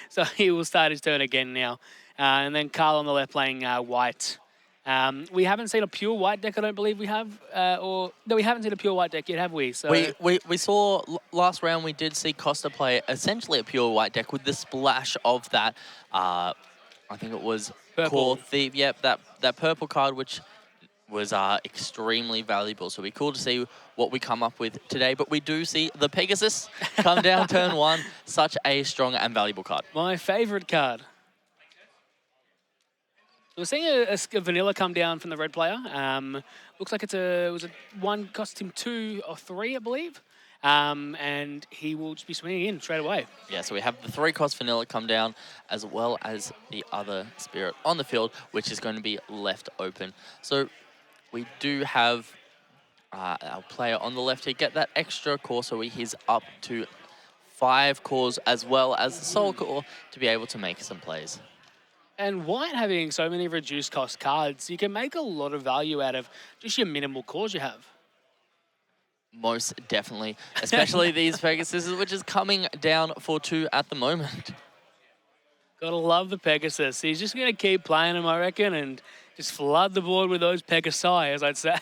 So he will start his turn again now. And then Carl on the left playing white. We haven't seen a pure white deck, I don't believe we have. Or no, we haven't seen a pure white deck yet, have we? So We saw last round, we did see Costa play essentially a pure white deck with the splash of that, I think it was Purple. Core Thief. Yep, that purple card, which was extremely valuable. So it'll be cool to see what we come up with today. But we do see the Pegasus come down turn one. Such a strong and valuable card. My favourite card. We're seeing a vanilla come down from the red player. Looks like it was a one, cost him 2 or 3, I believe. And he will just be swinging in straight away. Yeah, so we have the 3-cost vanilla come down, as well as the other spirit on the field, which is going to be left open. So we do have our player on the left here get that extra core, so he's up to 5 cores as well as the soul core to be able to make some plays. And white having so many reduced cost cards, you can make a lot of value out of just your minimal cores you have. Most definitely, especially these Pegasus, which is coming down for 2 at the moment. Gotta love the Pegasus. He's just gonna keep playing him, I reckon, and just flood the board with those Pegasi, as I'd say.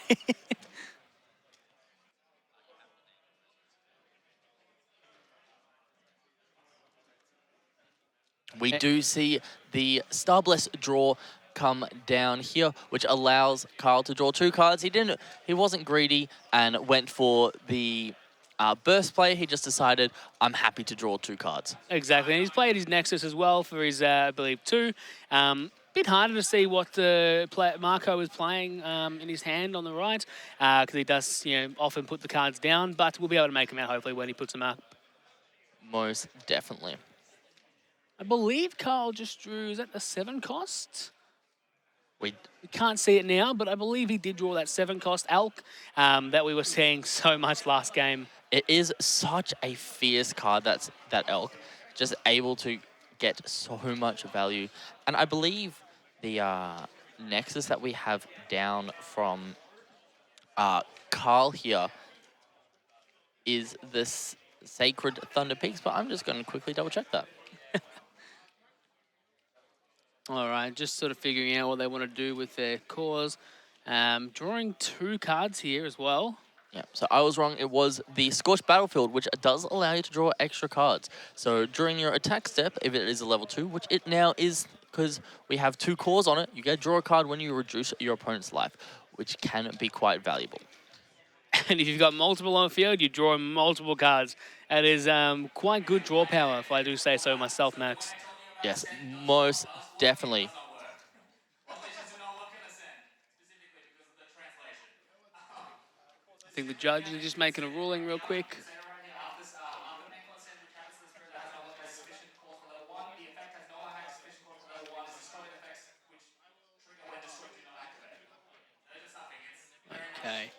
We do see the Starbless draw come down here, which allows Kyle to draw 2 cards. He wasn't greedy and went for the burst play. He just decided, I'm happy to draw 2 cards. Exactly, and he's played his Nexus as well for his, I believe, 2. Bit harder to see what Marco is playing in his hand on the right, because he does, often put the cards down, but we'll be able to make them out hopefully when he puts them up. Most definitely. I believe Carl just drew, is that the 7 cost? We can't see it now, but I believe he did draw that 7-cost Elk that we were seeing so much last game. It is such a fierce card, that Elk. Just able to get so much value. And I believe the Nexus that we have down from Carl here is this Sacred Thunder Peaks, but I'm just going to quickly double check that. All right, just sort of figuring out what they want to do with their cores. Drawing 2 cards here as well. Yeah, so I was wrong. It was the Scorched Battlefield, which does allow you to draw extra cards. So during your attack step, if it is a level 2, which it now is because we have 2 cores on it, you get to draw a card when you reduce your opponent's life, which can be quite valuable. And if you've got multiple on the field, you draw multiple cards. That is quite good draw power, if I do say so myself, Max. Yes, most definitely. I think the judge is just making a ruling real quick. Okay.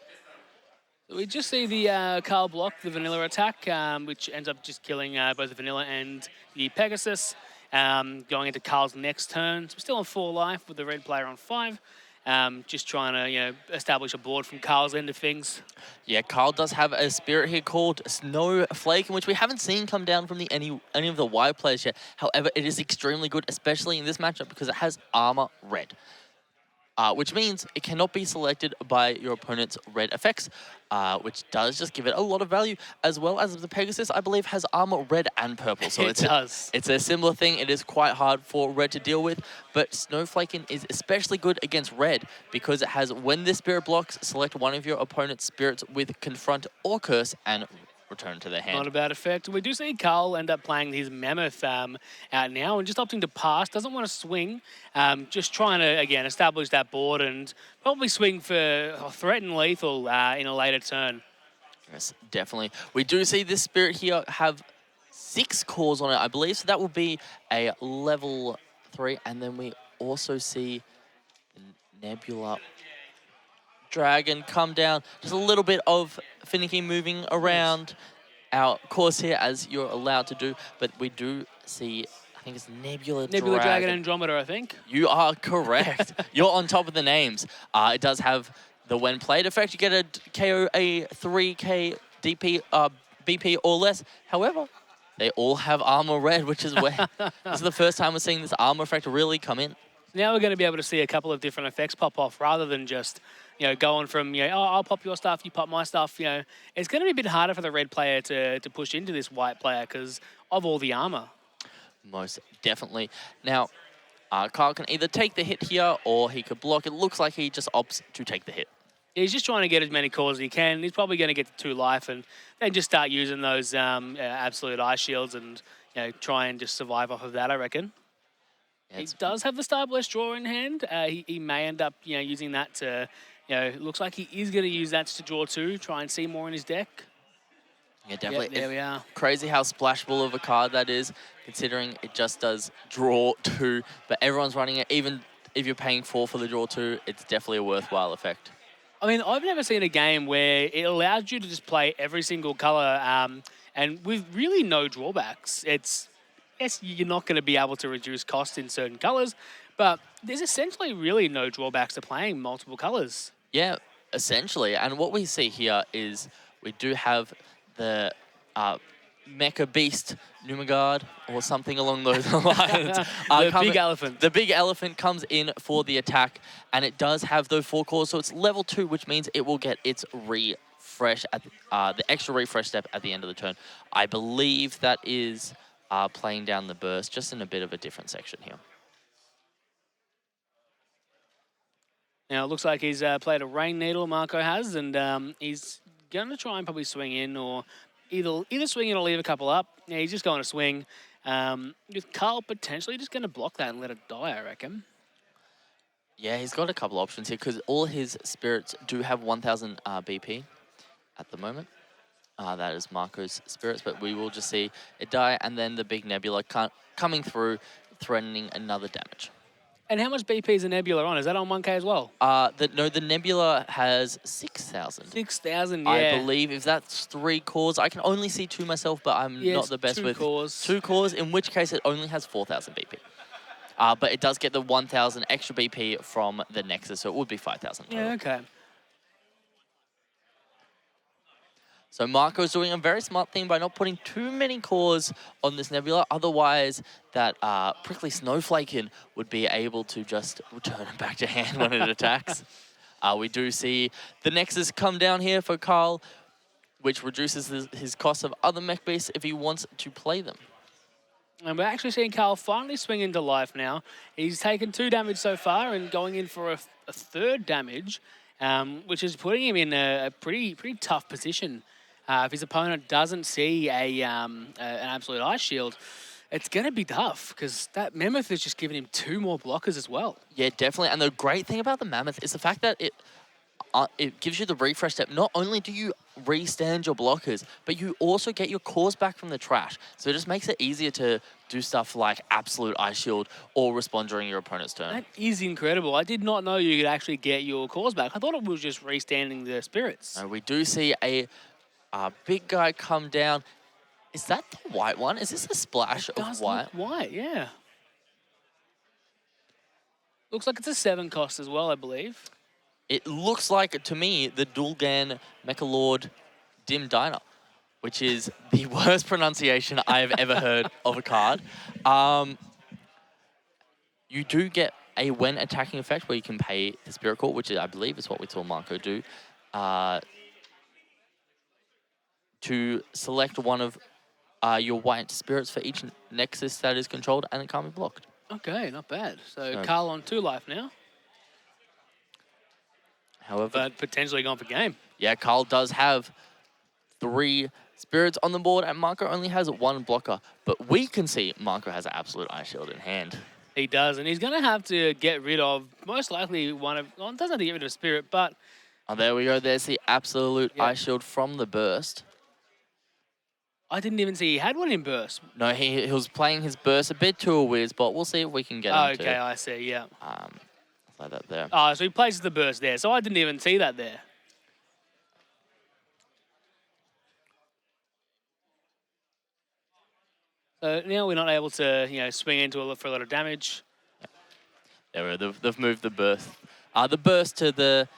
So we just see the Carl block, the vanilla attack, which ends up just killing both the vanilla and the Pegasus. Going into Carl's next turn. So we're still on 4 life with the red player on 5. Just trying to, establish a board from Carl's end of things. Yeah, Carl does have a spirit here called Snowflake, in which we haven't seen come down from any of the wide players yet. However, it is extremely good, especially in this matchup, because it has armor red. Which means it cannot be selected by your opponent's red effects, which does just give it a lot of value, as well as the Pegasus, I believe, has armor red and purple. So it does. It's a similar thing. It is quite hard for red to deal with, but Snowflaking is especially good against red because it has, when this spirit blocks, select one of your opponent's spirits with Confront or Curse and return to their hand. Not a bad effect. We do see Carl end up playing his Mammoth out now and just opting to pass. Doesn't want to swing. Just trying to, again, establish that board and probably swing for threaten lethal in a later turn. Yes, definitely. We do see this spirit here have 6 cores on it, I believe. So that will be a level 3. And then we also see Nebula Dragon come down. Just a little bit of finicky moving around our course here, as you're allowed to do. But we do see, I think it's Nebula Dragon Andromeda, I think. You are correct. You're on top of the names. It does have the when played effect. You get a KO a 3K DP, BP or less. However, They all have armor red, which is where this is the first time we're seeing this armor effect really come in. Now we're going to be able to see a couple of different effects pop off rather than just, going from, oh, I'll pop your stuff, you pop my stuff. It's going to be a bit harder for the red player to push into this white player because of all the armor. Most definitely. Now, Kyle can either take the hit here or he could block. It looks like he just opts to take the hit. He's just trying to get as many cores as he can. He's probably going to get to 2 life and then just start using those absolute ice shields and try and just survive off of that, I reckon. Yeah, he does have the Starblast draw in hand. He may end up using that to, looks like he is going to use that to draw 2, try and see more in his deck. Yeah, definitely. Yep, there we are. Crazy how splashable of a card that is, considering it just does draw 2, but everyone's running it. Even if you're paying 4 for the draw 2, it's definitely a worthwhile effect. I mean, I've never seen a game where it allows you to just play every single color and with really no drawbacks. Yes, you're not going to be able to reduce cost in certain colors, but there's essentially really no drawbacks to playing multiple colors. Yeah, essentially. And what we see here is we do have the Mecha Beast Numagard or something along those lines. The big elephant. The big elephant comes in for the attack, and it does have those 4 cores, so it's level 2, which means it will get its refresh at the extra refresh step at the end of the turn. I believe that is playing down the burst, just in a bit of a different section here. Now, it looks like he's played a Rain Needle, Marco has, and he's going to try and probably swing in or either swing in or leave a couple up. Yeah, he's just going to swing. With Carl potentially just going to block that and let it die, I reckon. Yeah, he's got a couple options here because all his spirits do have 1,000 BP at the moment. That is Marco's spirits, but we will just see it die, and then the big Nebula coming through, threatening another damage. And how much BP is a Nebula on? Is that on 1K as well? The Nebula has 6,000. 6,000, yeah. I believe if that's 3 cores, I can only see 2 myself, but I'm not the best with 2 cores. 2 cores, in which case it only has 4,000 BP. But it does get the 1,000 extra BP from the Nexus, so it would be 5,000 total. Yeah, okay. So Marco's doing a very smart thing by not putting too many cores on this Nebula. Otherwise, that Prickly Snowflakin would be able to just return it back to hand when it attacks. We do see the Nexus come down here for Carl, which reduces his cost of other mech beasts if he wants to play them. And we're actually seeing Carl finally swing into life now. He's taken 2 damage so far and going in for a 3rd damage, which is putting him in a pretty tough position. If his opponent doesn't see an absolute ice shield, it's going to be tough because that Mammoth is just giving him 2 more blockers as well. Yeah, definitely. And the great thing about the Mammoth is the fact that it gives you the refresh step. Not only do you restand your blockers, but you also get your cores back from the trash. So it just makes it easier to do stuff like absolute ice shield or respond during your opponent's turn. That is incredible. I did not know you could actually get your cores back. I thought it was just restanding the spirits. We do see a big guy come down. Is that the white one? Is this a splash of white? White, yeah. Looks like it's a 7 cost as well, I believe. It looks like, to me, the Dulgan Mechalord Dim Diner, which is the worst pronunciation I've ever heard of a card. You do get a when attacking effect where you can pay the Spirit Core, which I believe is what we saw Marco do, to select one of your white spirits for each Nexus that is controlled, and it can't be blocked. Okay, not bad. So Carl on 2 life now. However, but potentially gone for game. Yeah, Carl does have 3 spirits on the board, and Marco only has 1 blocker. But we can see Marco has an absolute ice shield in hand. He does, and he's going to have to get rid of, most likely, one of... Well, doesn't have to get rid of Spirit, but... Oh, there we go. There's the absolute ice shield from the burst. I didn't even see he had one in burst. No, he was playing his burst a bit to a whiz, but we'll see if we can get him to... Okay, I see, yeah. Like that there. Oh, so he places the burst there, so I didn't even see that there. So now we're not able to, swing into for a lot of damage. There we go. They've moved the burst. The burst to the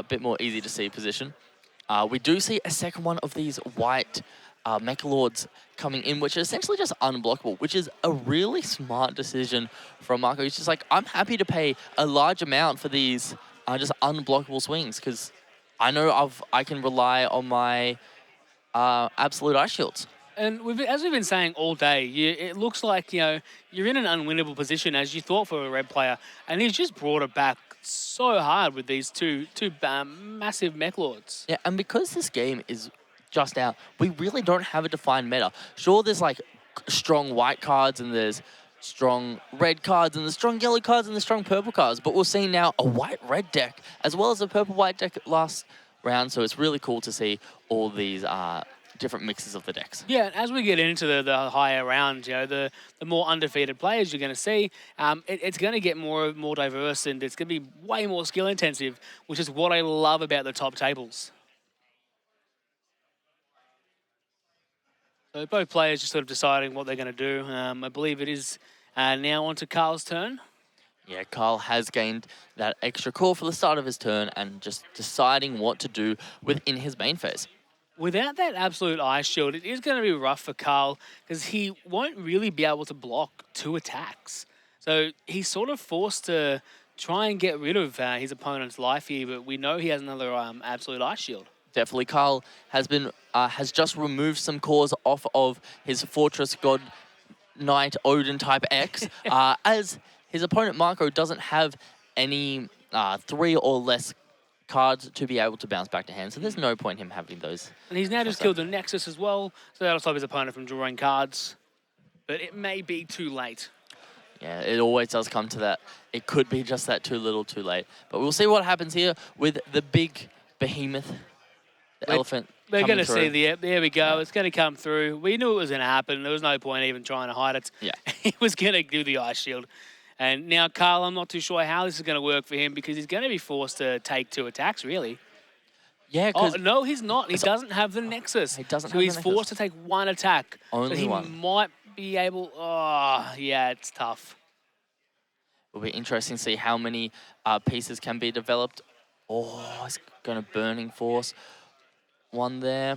bit more easy to see position. We do see a second one of these white Mechalords coming in, which are essentially just unblockable, which is a really smart decision from Marco. He's just like, I'm happy to pay a large amount for these just unblockable swings because I know I can rely on my absolute ice shields. And as we've been saying all day, it looks like you're in an unwinnable position as you thought for a red player, and he's just brought it back so hard with these two massive mech lords. Yeah, and because this game is just out, we really don't have a defined meta. Sure, there's like strong white cards and there's strong red cards and there's strong yellow cards and there's strong purple cards, but we're seeing now a white-red deck as well as a purple-white deck last round, so it's really cool to see all these different mixes of the decks. Yeah, and as we get into the higher rounds, the more undefeated players you're going to see, it's going to get more diverse and it's going to be way more skill intensive, which is what I love about the top tables. So both players just sort of deciding what they're going to do. I believe it is now on to Carl's turn. Yeah, Carl has gained that extra call for the start of his turn and just deciding what to do within his main phase. Without that absolute ice shield, it is going to be rough for Carl because he won't really be able to block 2 attacks. So he's sort of forced to try and get rid of his opponent's life here, but we know he has another absolute ice shield. Definitely, Carl has just removed some cores off of his Fortress God Knight Odin type X, as his opponent Marco doesn't have any 3 or less cards to be able to bounce back to hand, so there's no point in him having those. And he's now just killed the Nexus as well, so that'll stop his opponent from drawing cards. But it may be too late. Yeah, it always does come to that. It could be just that too little, too late. But we'll see what happens here with the big behemoth, the elephant. We're going to see there we go. Yeah. It's going to come through. We knew it was going to happen. There was no point even trying to hide it. Yeah. He was going to do the ice shield. And now Carl, I'm not too sure how this is going to work for him because he's going to be forced to take 2 attacks, really. Yeah, because... Oh, no, he's not. He doesn't have the Nexus. He doesn't so have he's the Nexus. forced to take 1 attack. Only so he one. might be able... Oh, yeah, it's tough. It'll be interesting to see how many pieces can be developed. Oh, it's going to Burning Force. 1 there.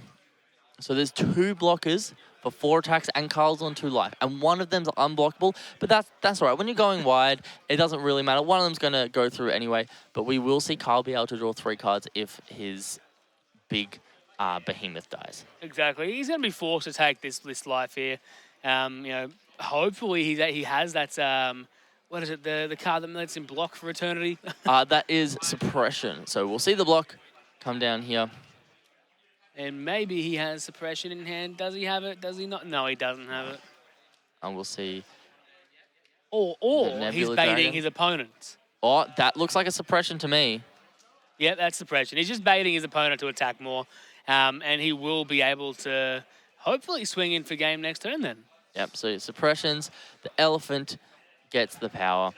So there's 2 blockers for 4 attacks and Carl's on 2 life. And one of them's unblockable, but that's all right. When you're going wide, it doesn't really matter. One of them's going to go through anyway, but we will see Carl be able to draw 3 cards if his big behemoth dies. Exactly. He's going to be forced to take this life here. Hopefully he has that... what is it? The card that lets him block for eternity? That is Suppression. So we'll see the block come down here. And maybe he has Suppression in hand. Does he have it? Does he not? No, he doesn't have it. And we'll see. Or he's baiting Dragon. his opponent. Oh, that looks like a Suppression to me. Yeah, that's Suppression. He's just baiting his opponent to attack more. And he will be able to hopefully swing in for game next turn then. Yep, so Suppressions. The elephant gets the power.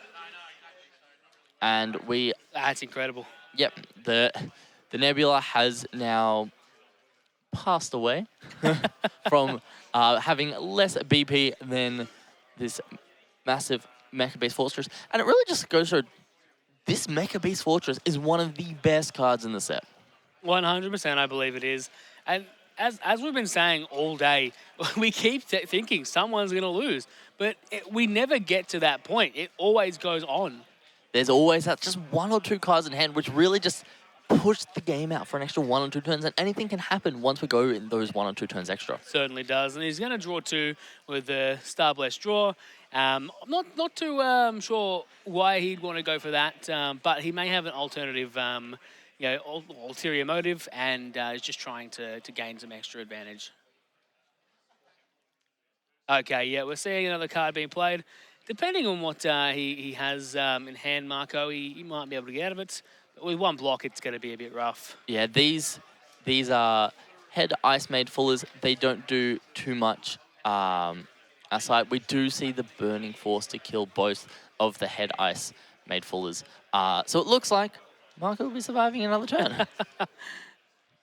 And we... That's incredible. Yep, the Nebula has now passed away from having less BP than this massive Mecha Beast Fortress. And it really just goes to this Mecha Beast Fortress is one of the best cards in the set. 100% I believe it is. And as we've been saying all day, we keep thinking someone's going to lose. But we never get to that point. It always goes on. There's always that just 1 or 2 cards in hand, which really just push the game out for an extra 1 or 2 turns, and anything can happen once we go in those 1 or 2 turns extra. Certainly does, and he's going to draw 2 with the Star Blessed draw. I'm not too sure why he'd want to go for that, but he may have an alternative, ulterior motive, and is just trying to gain some extra advantage. Okay, yeah, we're seeing another card being played. Depending on what he has in hand, Marco, he might be able to get out of it. But with 1 block, it's going to be a bit rough. Yeah, these are head Ice Made Fullers. They don't do too much aside. We do see the Burning Force to kill both of the head Ice Made Fullers. So it looks like Marco will be surviving another turn.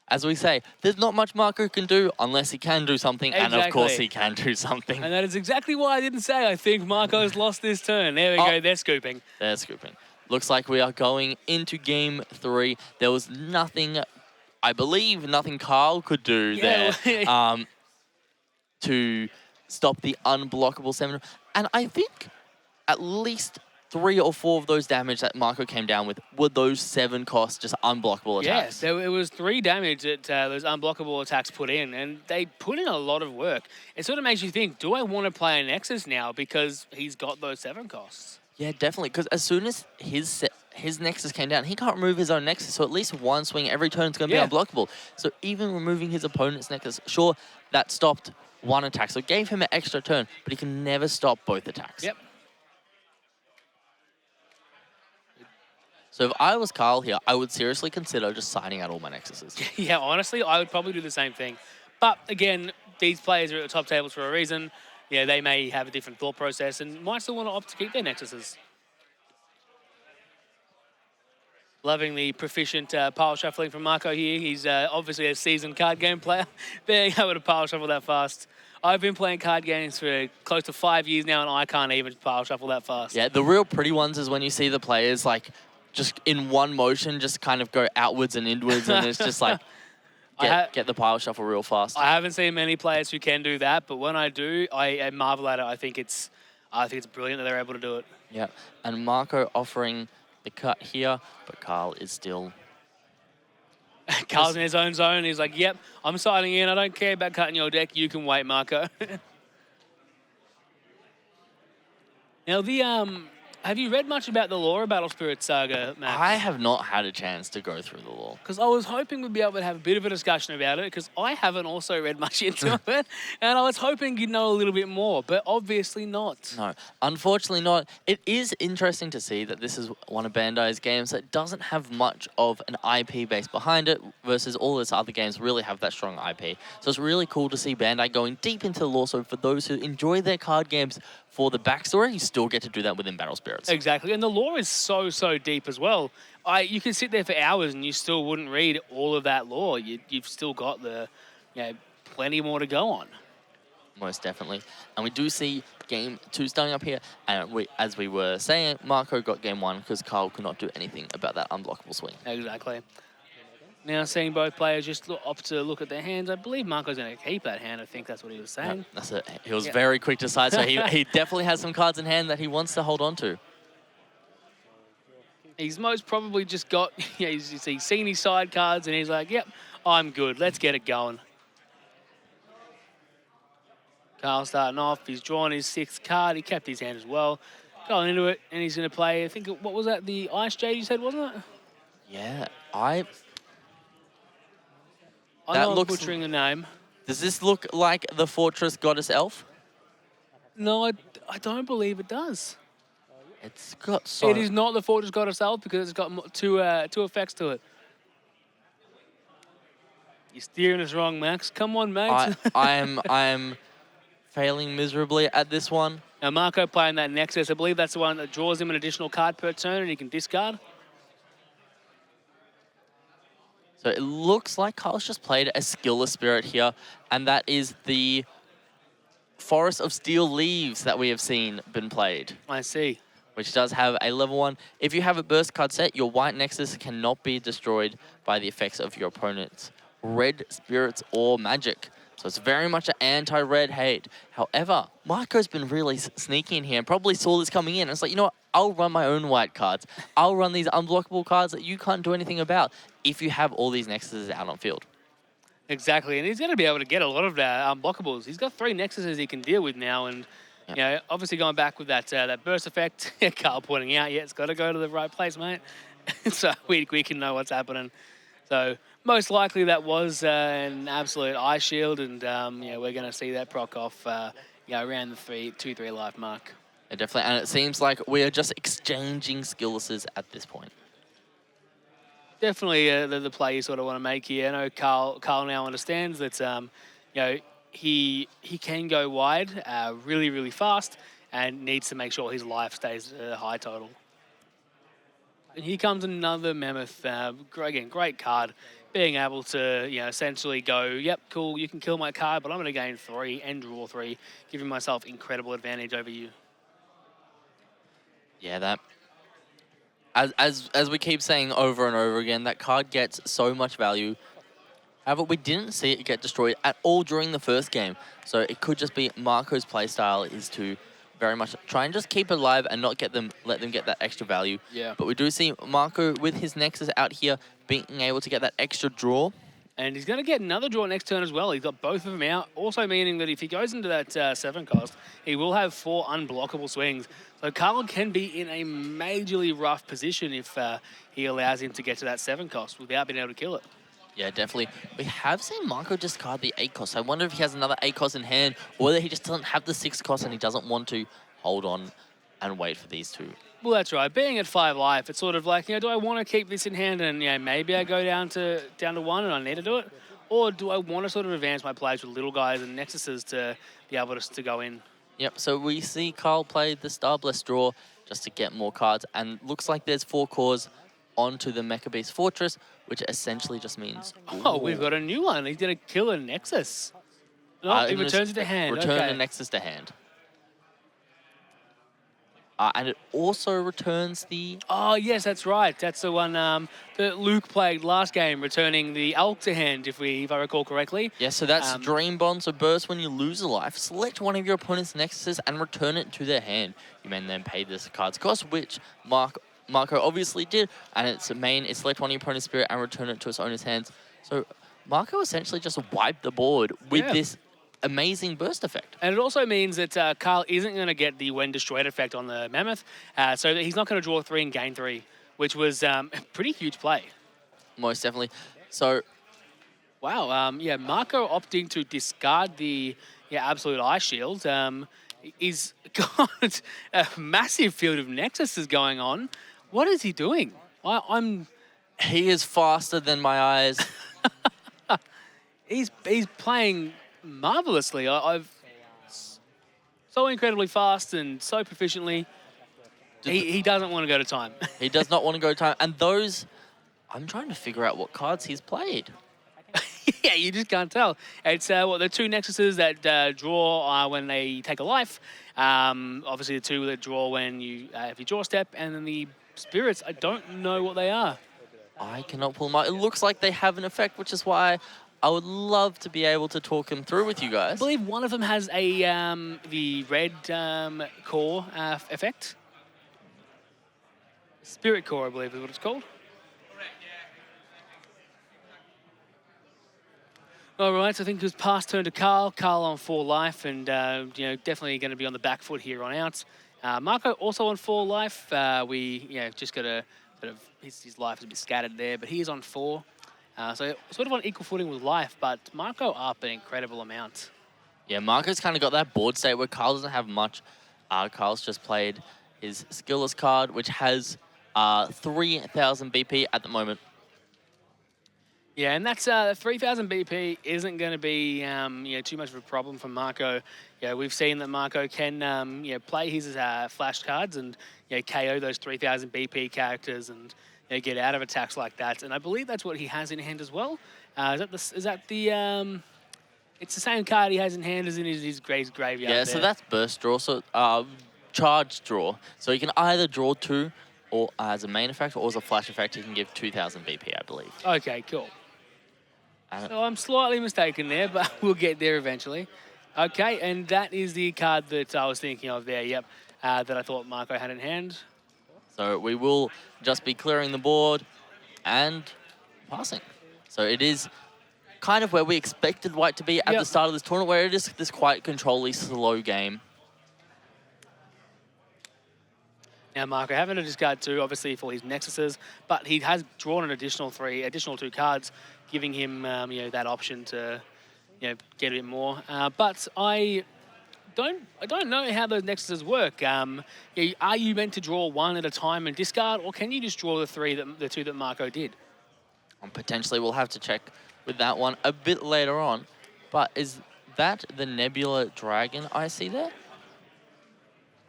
As we say, there's not much Marco can do unless he can do something, Exactly. and of course he can do something. And that is exactly why I didn't say I think Marco's lost this turn. There we go, they're scooping. They're scooping. Looks like we are going into game 3. There was nothing, I believe, nothing Carl could do there. to stop the unblockable 7. And I think at least 3 or 4 of those damage that Marco came down with were those 7 cost, just unblockable attacks. Yeah, it was 3 damage that those unblockable attacks put in, and they put in a lot of work. It sort of makes you think, do I want to play a Nexus now because he's got those 7 costs? Yeah, definitely. Because as soon as his Nexus came down, he can't remove his own Nexus. So at least one swing every turn is going to be unblockable. So even removing his opponent's Nexus, sure, that stopped one attack. So it gave him an extra turn, but he can never stop both attacks. Yep. So if I was Carl here, I would seriously consider just signing out all my Nexuses. Yeah, honestly, I would probably do the same thing. But again, these players are at the top tables for a reason. Yeah, they may have a different thought process and might still want to opt to keep their Nexuses. Loving the proficient pile shuffling from Marco here. He's obviously a seasoned card game player. Being able to pile shuffle that fast. I've been playing card games for close to 5 years now, and I can't even pile shuffle that fast. Yeah, the real pretty ones is when you see the players like just in one motion just kind of go outwards and inwards, and it's just like get the pile shuffle real fast. I haven't seen many players who can do that, but when I do, I marvel at it. I think it's brilliant that they're able to do it. Yeah, and Marco offering the cut here, but Carl is still... Carl's in his own zone. He's like, yep, I'm signing in. I don't care about cutting your deck. You can wait, Marco. Now, have you read much about the lore of Battle Spirit Saga, Max? I have not had a chance to go through the lore. Because I was hoping we'd be able to have a bit of a discussion about it, because I haven't also read much into it, and I was hoping you'd know a little bit more, but obviously not. No, unfortunately not. It is interesting to see that this is one of Bandai's games that doesn't have much of an IP base behind it, versus all its other games really have that strong IP. So it's really cool to see Bandai going deep into the lore, so for those who enjoy their card games for the backstory, you still get to do that within Battle Spirits. Exactly, and the lore is so deep as well. You can sit there for hours and you still wouldn't read all of that lore. You've still got plenty more to go on. Most definitely. And we do see Game 2 starting up here, and as we were saying, Marco got Game 1 because Carl could not do anything about that unblockable swing. Exactly. Now seeing both players just opt to look at their hands. I believe Marco's going to keep that hand. I think that's what he was saying. Yep, that's it. He was very quick to decide, so he definitely has some cards in hand that he wants to hold on to. He's most probably just got, he's seen his side cards and he's like, yep, I'm good. Let's get it going. Carl starting off. He's drawn his 6th card. He kept his hand as well. Going into it, and he's going to play, I think, what was that? The Ice Jade you said, wasn't it? Yeah, I know I'm butchering the name. Does this look like the Fortress Goddess Elf? No, I don't believe it does. It's got so... It is not the Fortress Goddess Elf because it's got two effects to it. You're steering us wrong, Max. Come on, mate. I'm failing miserably at this one. Now, Marco playing that Nexus. I believe that's the one that draws him an additional card per turn and he can discard. So it looks like Carl's just played a Skillless Spirit here, and that is the Forest of Steel Leaves that we have seen been played. I see. Which does have a level 1. If you have a burst card set, your white Nexus cannot be destroyed by the effects of your opponent's red spirits or magic. So it's very much an anti-red hate. However, Marco's been really sneaky in here and probably saw this coming in. And it's like, you know what? I'll run my own white cards. I'll run these unblockable cards that you can't do anything about if you have all these Nexuses out on field. Exactly, and he's going to be able to get a lot of unblockables. He's got 3 Nexuses he can deal with now, and obviously going back with that burst effect, Carl pointing out, it's got to go to the right place, mate. So we can know what's happening. So most likely that was an absolute ice shield, and we're going to see that proc off around the 2-3 life mark. Yeah, definitely, and it seems like we are just exchanging skillesses at this point. Definitely the play you sort of want to make here. I know Carl now understands that he can go wide really fast and needs to make sure his life stays at a high total. And here comes another Mammoth. Again, great card. Being able to essentially go, yep, cool, you can kill my card, but I'm going to gain 3 and draw 3, giving myself incredible advantage over you. Yeah, that... As we keep saying over and over again, that card gets so much value However, we didn't see it get destroyed at all during the first game. So it could just be Marco's playstyle is to very much try and just keep it alive and not let them get that extra value. Yeah. But we do see Marco with his Nexus out here being able to get that extra draw. And he's going to get another draw next turn as well. He's got both of them out, also meaning that if he goes into that 7 cost, he will have 4 unblockable swings. So Carl can be in a majorly rough position if he allows him to get to that 7 cost without being able to kill it. Yeah, definitely. We have seen Marco discard the 8 cost. I wonder if he has another 8 cost in hand, or whether he just doesn't have the 6 cost and he doesn't want to hold on and wait for these two. Well, that's right. Being at 5 life, it's sort of like, do I want to keep this in hand and, maybe I go down to 1 and I need to do it? Or do I want to sort of advance my plays with little guys and Nexuses to be able to go in? Yep, so we see Carl play the Starbless draw just to get more cards, and looks like there's 4 cores onto the Mecha Beast Fortress, which essentially just means... Oh, we've got a new one. He's going to kill a Nexus. No, he returns it to hand. Return the Nexus to hand. And it also returns the... Oh, yes, that's right. That's the one that Luke played last game, returning the Elk to hand, if I recall correctly. Yeah, so that's Dream Bond. So burst when you lose a life. Select one of your opponent's Nexuses and return it to their hand. You may then pay this card's cost, which Marco obviously did. And it's select one of your opponent's spirit and return it to its owner's hands. So Marco essentially just wiped the board with this amazing burst effect. And it also means that Carl isn't going to get the when destroyed effect on the Mammoth, so that he's not going to draw 3 and gain 3, which was a pretty huge play. Most definitely. So, wow, Marco opting to discard the Absolute Eye Shield. He's got a massive field of Nexuses going on. What is he doing? He is faster than my eyes. He's playing marvelously. I've so incredibly fast and so proficiently. He doesn't want to go to time. He does not want to go to time. And those, I'm trying to figure out what cards he's played. Yeah, you just can't tell. It's the 2 Nexuses that draw when they take a life. Obviously, the 2 that draw when you if you draw a step, and then the spirits. I don't know what they are. I cannot pull them out. It looks like they have an effect, which is why I would love to be able to talk him through with you guys. I believe one of them has a the red core effect. Spirit core, I believe, is what it's called. All right, so I think it was pass turn to Carl. Carl on 4 life, and definitely going to be on the back foot here on out. Marco also on 4 life. We just got to sort of his life is a bit scattered there, but he is on 4. So sort of on equal footing with life, but Marco up an incredible amount. Yeah, Marco's kind of got that board state where Carl doesn't have much. Carl's just played his skillless card, which has 3,000 BP at the moment. Yeah, and that's 3,000 BP isn't going to be too much of a problem for Marco. Yeah, we've seen that Marco can play his flash cards and KO those 3,000 BP characters and get out of attacks like that. And I believe that's what he has in hand as well. It's the same card he has in hand as in his graveyard. Yeah, there. So that's burst draw. So charge draw. So you can either draw 2 or as a main effect or as a flash effect, you can give 2,000 BP, I believe. Okay, cool. So I'm slightly mistaken there, but we'll get there eventually. Okay, and that is the card that I was thinking of there, yep, that I thought Marco had in hand. So we will just be clearing the board and passing. So it is kind of where we expected White to be at the start of this tournament, where it is this quite control-y, slow game. Now, Marco having to discard 2, obviously, for his Nexuses, but he has drawn an additional 2 cards, giving him that option to get a bit more. But I don't know how those Nexuses work. Are you meant to draw 1 at a time and discard, or can you just draw the 2 that Marco did? Potentially, we'll have to check with that one a bit later on. But is that the Nebula Dragon I see there?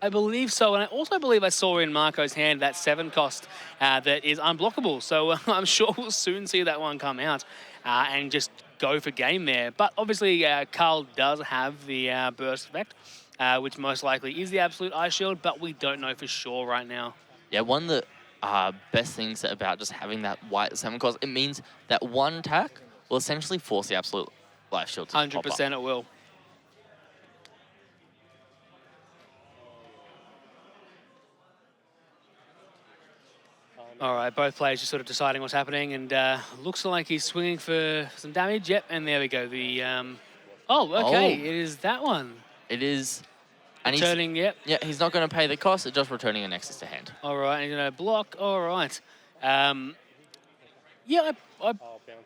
I believe so, and I also believe I saw in Marco's hand that 7 cost that is unblockable. So I'm sure we'll soon see that one come out and just go for game there. But obviously, Carl does have the burst effect, which most likely is the Absolute Eye Shield, but we don't know for sure right now. Yeah, one of the best things about just having that white 7 cost, it means that 1 attack will essentially force the absolute life shield to pop up. 100% it will. All right, both players just sort of deciding what's happening, and looks like he's swinging for some damage. Yep, and there we go. The oh, okay, Oh. it is that one. It is. And Returning, yep. Yeah, he's not going to pay the cost, just returning a Nexus to hand. All right, and going to block. All right. Yeah,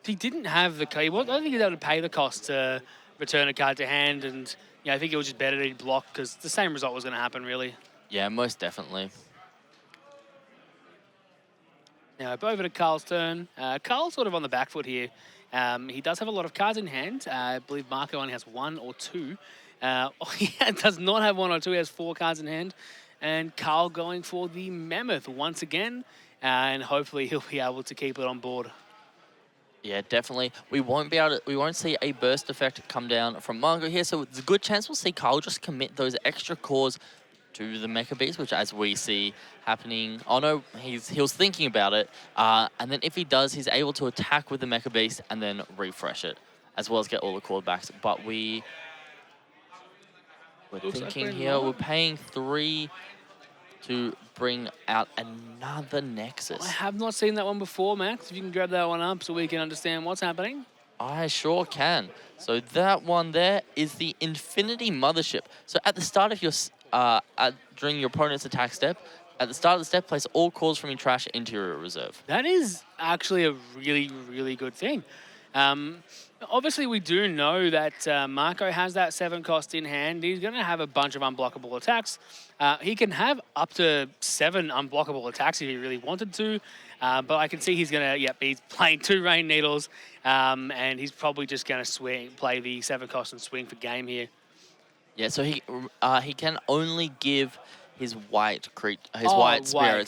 he didn't have the card. I don't think he was able to pay the cost to return a card to hand, and I think it was just better that he blocked because the same result was going to happen, really. Yeah, most definitely. Now, over to Carl's turn. Carl's sort of on the back foot here. He does have a lot of cards in hand. I believe Marco only has 1 or 2. He does not have 1 or 2. He has 4 cards in hand. And Carl going for the Mammoth once again. And hopefully he'll be able to keep it on board. Yeah, definitely. We won't see a burst effect come down from Marco here, so it's a good chance we'll see Carl just commit those extra cores to the Mecha Beast, which as we see happening. Oh no, he was thinking about it. And then if he does, he's able to attack with the Mecha Beast and then refresh it, as well as get all the core backs. But we're thinking here, we're paying 3 to bring out another Nexus. I have not seen that one before, Max. If you can grab that one up so we can understand what's happening. I sure can. So that one there is the Infinity Mothership. So at the start of your, during your opponent's attack step, at the start of the step, place all cores from your trash into your reserve. That is actually a really, really good thing. Obviously, we do know that Marco has that 7 cost in hand. He's going to have a bunch of unblockable attacks. He can have up to 7 unblockable attacks if he really wanted to. But I can see he's going to, he's playing 2 Rain Needles. And he's probably just going to play the 7 cost and swing for game here. Yeah, so he can only give his white spirits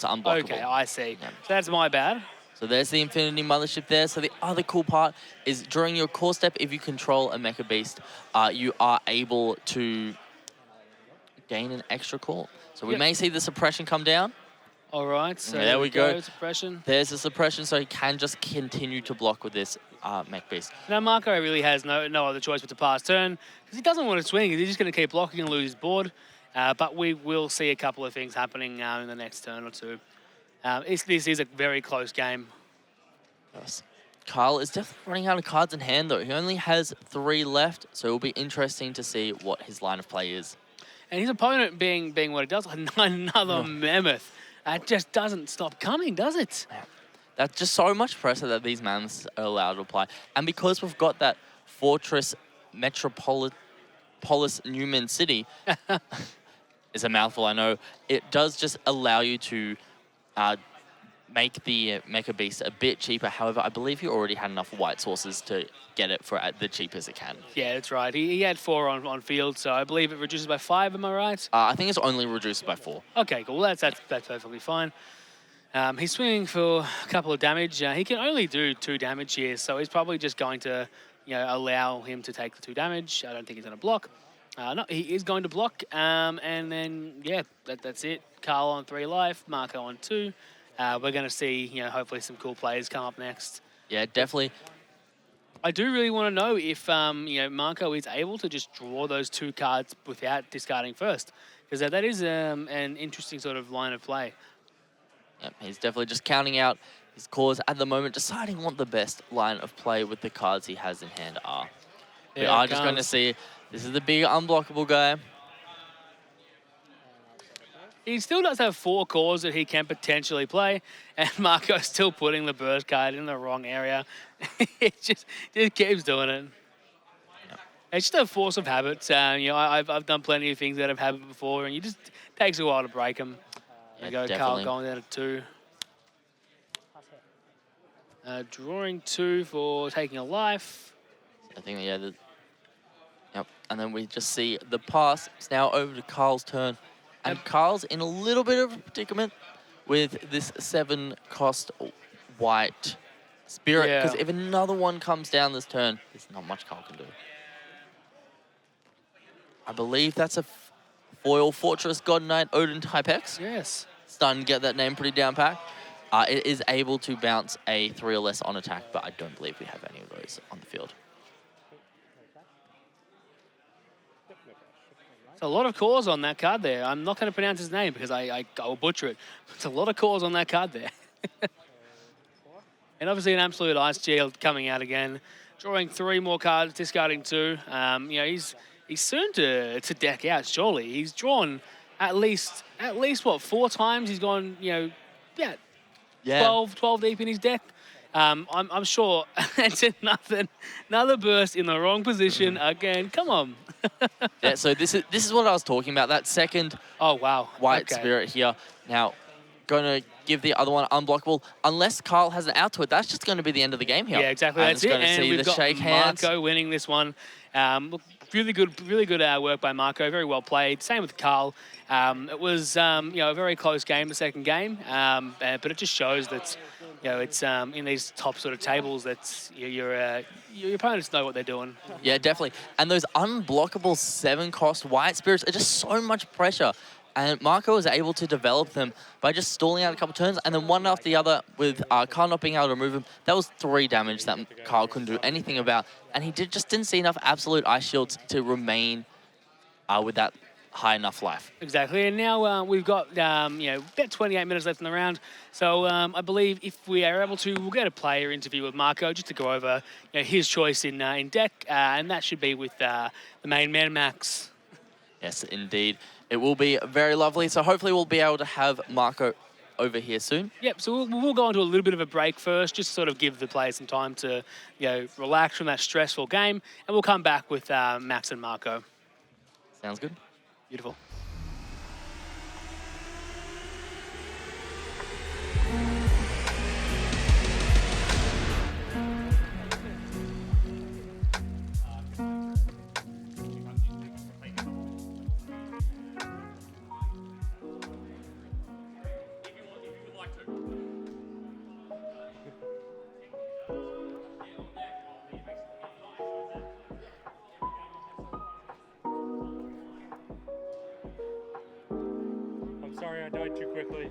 unblockable. Okay, I see. Yeah. So that's my bad. So there's the Infinity Mothership there. So the other cool part is during your core step, if you control a Mecha Beast, you are able to gain an extra core. So we may see the suppression come down. All right, so there we go. Suppression. There's the suppression, so he can just continue to block with this Mech Beast. Now Marco really has no other choice but to pass turn because he doesn't want to swing. He's just going to keep blocking and lose his board. But we will see a couple of things happening in the next turn or two. This is a very close game. Yes. Carl is definitely running out of cards in hand, though. He only has 3 left, so it'll be interesting to see what his line of play is. And his opponent being what he does, another Mammoth. That just doesn't stop coming, does it? Yeah. That's just so much pressure that these mammoths are allowed to apply. And because we've got that Fortress Metropolis Newman City, is a mouthful, I know, it does just allow you to make the Mecha Beast a bit cheaper. However, I believe he already had enough white sources to get it for the cheapest it can. Yeah, that's right. He had 4 on field, so I believe it reduces by 5, am I right? I think it's only reduced by 4. Okay, cool. That's perfectly fine. He's swinging for a couple of damage. He can only do 2 damage here, so he's probably just going to allow him to take the 2 damage. I don't think he's going to block. No, he is going to block, and then, that's it. Carl on 3 life, Marco on 2. We're going to see, hopefully some cool players come up next. Yeah, definitely. I do really want to know if, Marco is able to just draw those 2 cards without discarding first, because that is an interesting sort of line of play. Yep, he's definitely just counting out his cores at the moment, deciding what the best line of play with the cards he has in hand are. We are just going to see, this is the big unblockable guy. He still does have 4 cores that he can potentially play, and Marco's still putting the burst card in the wrong area. It just keeps doing it. Yep. It's just a force of habit. I've done plenty of things that have happened before, and it just takes a while to break them. There you go, definitely. Carl going down to 2. Drawing 2 for taking a life. I think, yep. And then we just see the pass. It's now over to Carl's turn. And Carl's in a little bit of a predicament with this 7 cost white spirit. Because if another one comes down this turn, there's not much Carl can do. I believe that's a foil Fortress God Knight Odin type X. Yes. Starting to get that name pretty down pat. It is able to bounce a 3 or less on attack, but I don't believe we have any of those on the field. It's a lot of cores on that card there. I'm not going to pronounce his name because I will butcher it. It's a lot of cores on that card there. And obviously an absolute ice shield coming out again. Drawing 3 more cards, discarding 2. You know, he's soon to deck out, surely. He's drawn at least what, 4 times? He's gone, you know, Yeah. 12 deep in his deck. I'm sure it's another burst in the wrong position again. Come on. Yeah, so this is what I was talking about. That second Oh, wow. white Okay. spirit here. Now, going to give the other one unblockable. Unless Carl has an out to it, that's just going to be the end of the game here. Yeah, exactly. I'm That's just it. going to And see we've the got shake hands. Marco winning this one. Look, really good work by Marco. Very well played. Same with Carl. It was you know, a very close game, the second game, but it just shows that, you know, it's in these top sort of tables that your opponents know what they're doing. Yeah, definitely. And those unblockable 7-cost white spirits are just so much pressure. And Marco was able to develop them by just stalling out a couple turns, and then one after the other with Carl not being able to remove him. That was 3 damage that Carl couldn't do anything about. And he just didn't see enough absolute ice shields to remain with that high enough life. Exactly, and now we've got you know, about 28 minutes left in the round. So I believe if we are able to, we'll get a player interview with Marco just to go over, you know, his choice in deck, and that should be with the main man Max. Yes, indeed. It will be very lovely. So hopefully we'll be able to have Marco over here soon. Yep, so we'll go into a little bit of a break first, just to sort of give the players some time to, you know, relax from that stressful game, and we'll come back with Max and Marco. Sounds good. Beautiful. I'm sorry I died too quickly.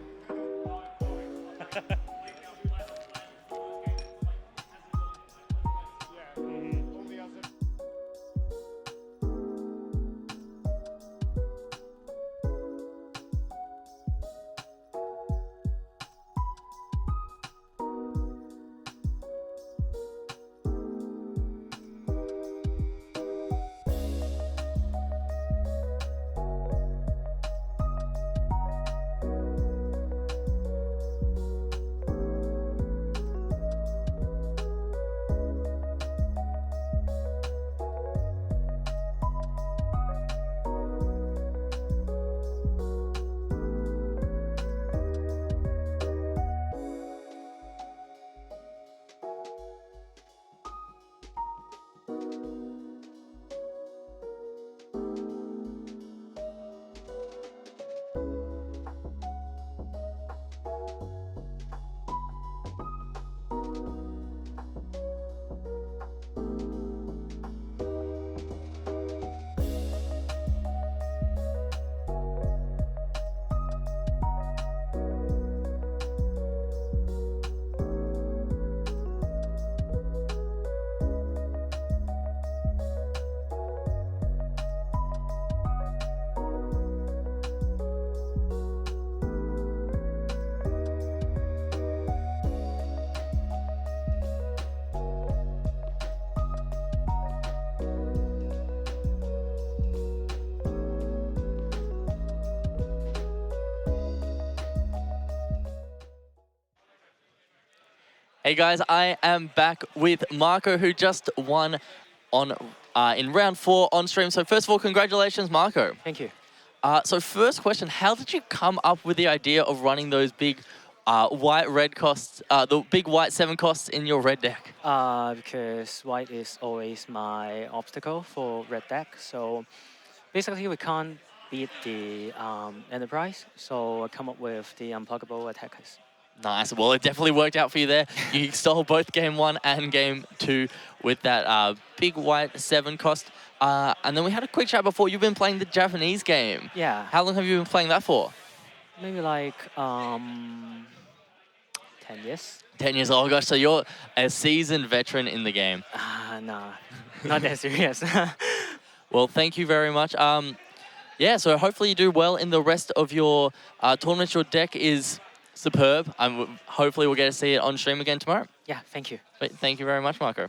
Hey guys, I am back with Marco, who just won on in round 4 on stream. So first of all, congratulations, Marco. Thank you. So first question, how did you come up with the idea of running those big white-red costs, the big white 7 costs in your red deck? Because white is always my obstacle for red deck. So basically, we can't beat the Enterprise. So I come up with the unpluggable attackers. Nice. Well, it definitely worked out for you there. You stole both game 1 and game 2 with that big white 7 cost. And then we had a quick chat before. You've been playing the Japanese game. Yeah. How long have you been playing that for? Maybe like 10 years. 10 years old. Oh gosh, so you're a seasoned veteran in the game. No, not that serious. Well, thank you very much. Yeah, so hopefully you do well in the rest of your tournaments. Your deck is superb. Hopefully we'll get to see it on stream again tomorrow. Yeah, thank you. But thank you very much, Marco.